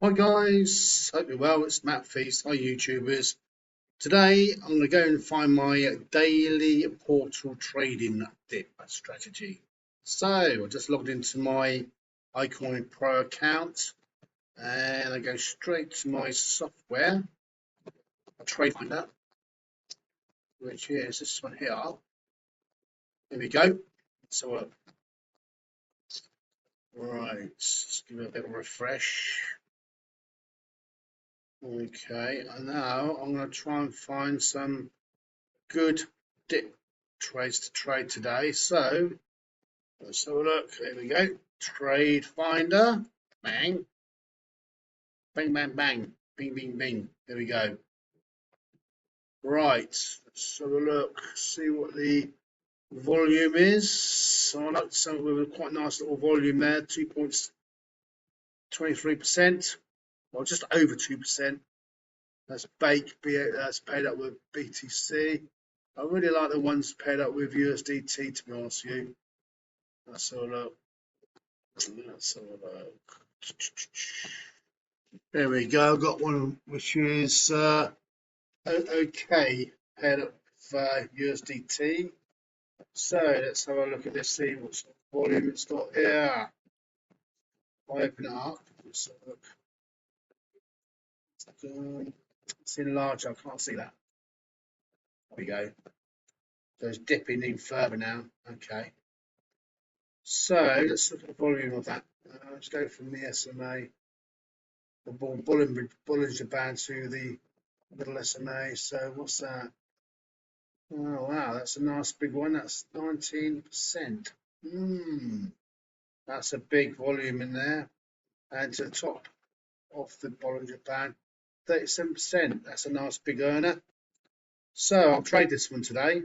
Hi guys, hope you're well. It's Matt Feast. Hi YouTubers. Today I'm going to go and find my daily portal trading dip strategy. So I just logged into my icoinpro account and I go straight to my software, a trade finder, which is this one here. There we go. So right, let's give it a bit of a refresh. Okay, and now I'm going to try and find some good dip trades to trade today. So let's have a look. Here we go. Trade finder. Bang. Bang, bang, bang. Bing, bing, bing. There we go. Right. Let's have a look. See what the volume is. So I like something with a quite nice little volume there. 2.23%. Well, just over 2%. That's that's paid up with BTC. I really like the ones paid up with USDT, to be honest with you. Let's have a look. Let's have a look. There we go. I've got one which is okay, paired up with USDT. So let's have a look at this, see what sort of volume it's got here. If I open it up, let's have a look. It's in large, I can't see that. There we go. So it's dipping in further now. Okay. So let's look at the volume of that. Let's go from the SMA, the Bollinger Band to the middle SMA. So what's that? Oh wow, that's a nice big one. That's 19%. That's a big volume in there. And to the top of the Bollinger Band, 37%. That's a nice big earner. So I'll trade this one today.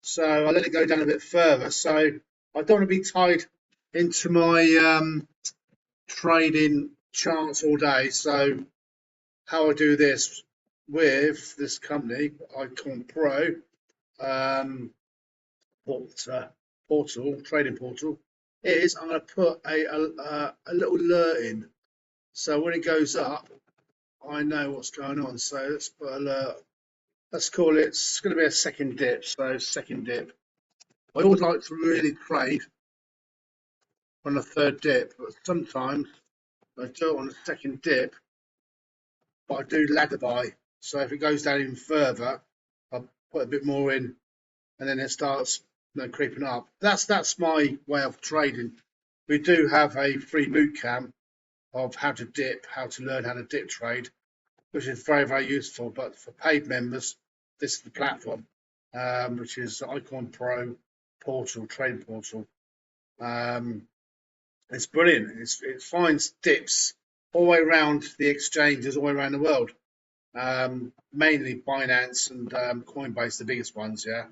So I'll let it go down a bit further. So I don't want to be tied into my trading charts all day. So how I do this with this company, icoinpro, trading portal, is I'm going to put a little alert in. So when it goes up, I know what's going on. So let's put alert. Let's call it, it's going to be a second dip. So second dip. I always like to really trade on a third dip, but sometimes I do it on a second dip, but I do ladder buy. So if it goes down even further, I'll put a bit more in, and then it starts creeping up. That's my way of trading. We do have a free boot camp of how to dip, how to learn how to dip trade, which is very, very useful. But for paid members, this is the platform, which is icoinpro portal, trading portal. It's brilliant. It finds dips all the way around the exchanges, all the way around the world. Mainly Binance and Coinbase, the biggest ones, yeah.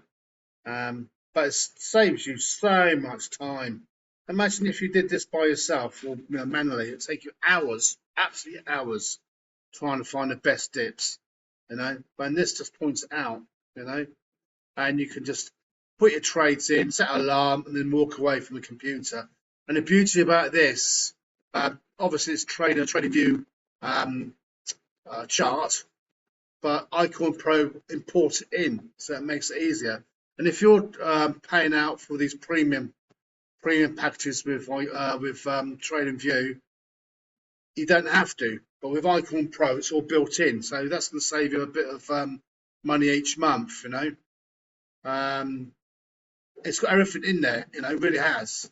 But it saves you so much time. Imagine if you did this by yourself or manually, it'd take you hours, absolutely hours, trying to find the best dips, And this just points it out, and you can just put your trades in, set an alarm, and then walk away from the computer. And the beauty about this, obviously, it's trading view chart, but icoinpro import it in, so it makes it easier. And if you're paying out for these premium packages with TradingView, you don't have to. But with icoinpro, it's all built in, so that's going to save you a bit of money each month. It's got everything in there. It really has.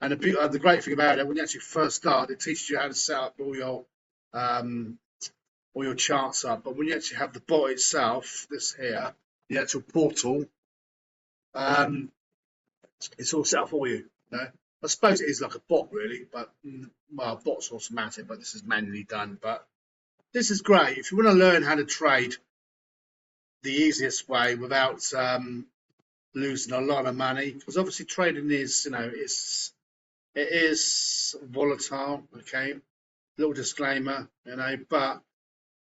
And the great thing about it, when you actually first start, it teaches you how to set up all your charts up. But when you actually have the bot itself, this here, the actual portal, it's all set up for you. I suppose it is like a bot, really, but well, bot's automatic, but this is manually done. But this is great if you want to learn how to trade the easiest way without losing a lot of money, because obviously trading is, it is volatile. Okay, little disclaimer, but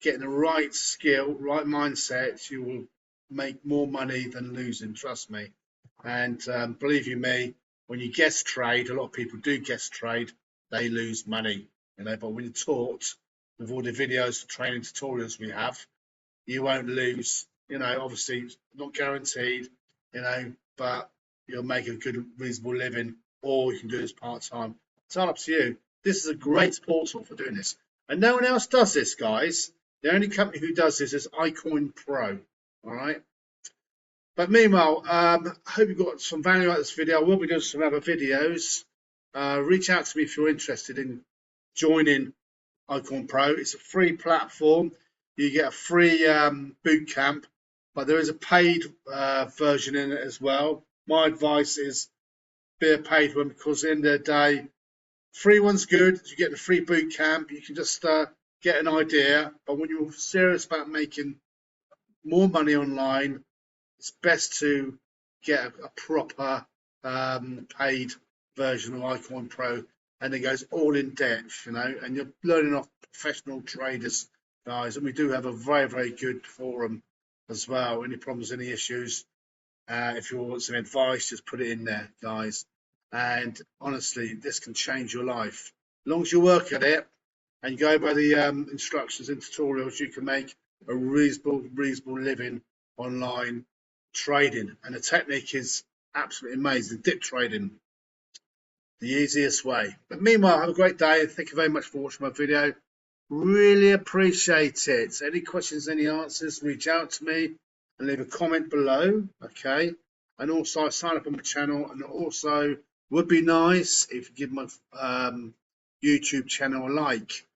getting the right skill, right mindset, you will make more money than losing. Trust me. And believe you me, when you guess trade, a lot of people do guess trade, they lose money. But when you're taught with all the videos, training tutorials we have. You won't lose. Obviously, it's not guaranteed. But you'll make a good, reasonable living, or you can do this part time. It's all up to you. This is a great portal for doing this, and no one else does this, guys. The only company who does this is icoinpro. All right. But meanwhile, I hope you got some value out of this video. I will be doing some other videos. Reach out to me if you're interested in joining icoinpro. It's a free platform. You get a free boot camp, but there is a paid version in it as well. My advice is be a paid one, because at the end of the day, free one's good. You get the free boot camp. You can just get an idea. But when you're serious about making more money online, it's best to get a proper paid version of icoinpro, and it goes all in depth, and you're learning off professional traders, guys. And we do have a very, very good forum as well. Any problems, any issues, if you want some advice, just put it in there, guys. And honestly, this can change your life. As long as you work at it and you go by the instructions and tutorials, you can make a reasonable living online trading. And the technique is absolutely amazing. Dip trading, the easiest way. But meanwhile, have a great day, and thank you very much for watching my video. Really appreciate it. Any questions, any answers, reach out to me and leave a comment below. Okay. And also sign up on my channel, and also would be nice if you give my YouTube channel a like.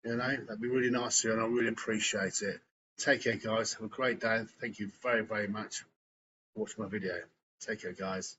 That'd be really nice, and I really appreciate it. Take care, guys. Have a great day. Thank you very, very much for watching my video. Take care, guys.